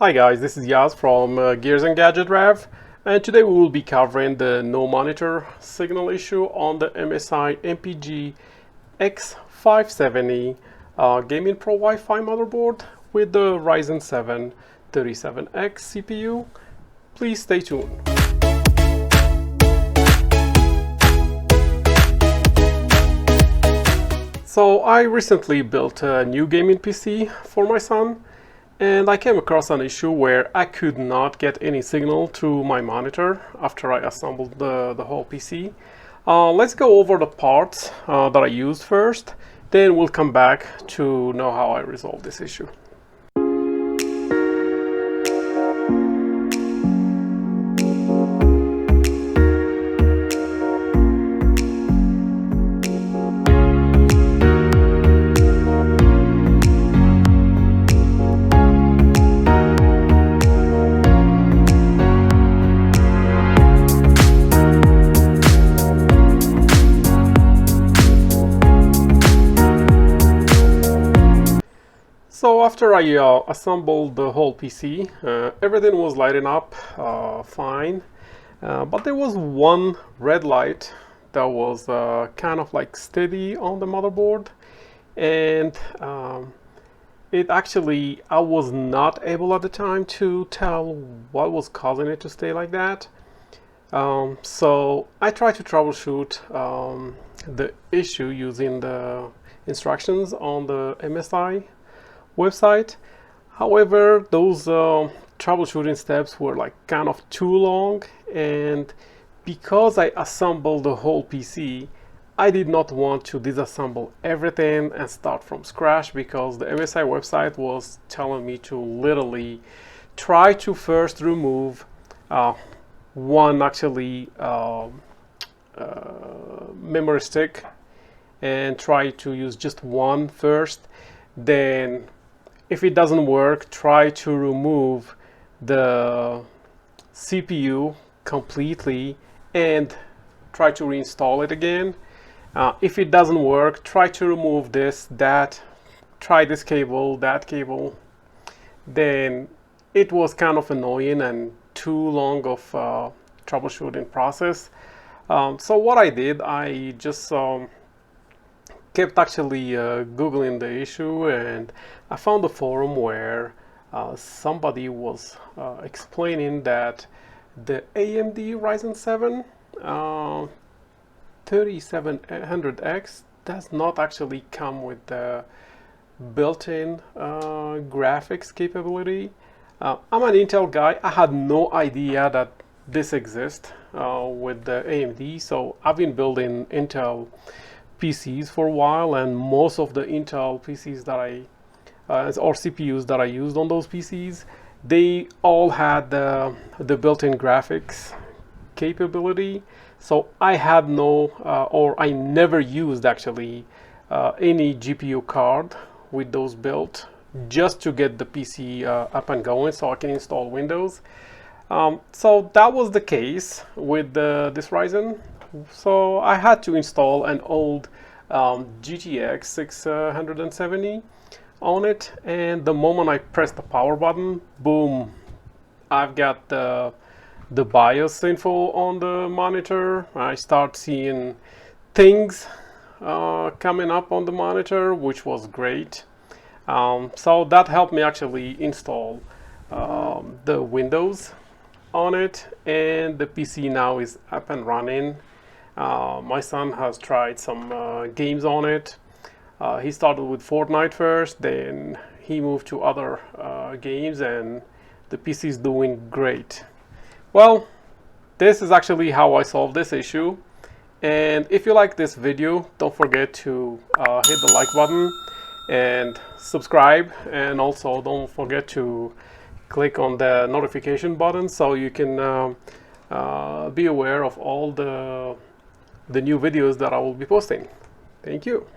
Hi guys, this is Yaz from Gears and Gadget Rev, and today we will be covering the no monitor signal issue on the MSI MPG X570 Gaming Pro Wi-Fi motherboard with the Ryzen 7 37X CPU. Please stay tuned. So I recently built a new gaming PC for my son, and I came across an issue where I could not get any signal to my monitor after I assembled the whole PC. Let's go over the parts that I used first, then we'll come back to know how I resolved this issue. So after I assembled the whole PC, everything was lighting up fine, but there was one red light that was kind of like steady on the motherboard, and I was not able at the time to tell what was causing it to stay like that. So I tried to troubleshoot the issue using the instructions on the MSI website. However, those troubleshooting steps were like kind of too long, and because I assembled the whole PC, I did not want to disassemble everything and start from scratch, because the MSI website was telling me to literally try to first remove one actually memory stick and try to use just one first. Then if it doesn't work, try to remove the CPU completely and try to reinstall it again. If it doesn't work, try to remove this, that, try this cable, that cable. Then it was kind of annoying and too long of troubleshooting process. So what I did, I just kept actually googling the issue, and I found a forum where somebody was explaining that the AMD Ryzen 7 3700X does not actually come with the built-in graphics capability. I'm an Intel guy. I had no idea that this exists with the AMD, so I've been building Intel PCs for a while, and most of the Intel PCs that or CPUs that I used on those PCs, they all had the built-in graphics capability. So I had no, or I never used actually any GPU card with those built, just to get the PC up and going so I can install Windows. So that was the case with this Ryzen. So I had to install an old GTX 670 on it, and the moment I press the power button, boom, I've got the BIOS info on the monitor. I start seeing things coming up on the monitor, which was great. So that helped me actually install the Windows on it, and the PC now is up and running. My son has tried some games on it. He started with Fortnite first, then he moved to other games, and the PC is doing great. Well, this is actually how I solved this issue. And if you like this video, don't forget to hit the like button and subscribe, and also don't forget to click on the notification button so you can be aware of all the new videos that I will be posting. Thank you.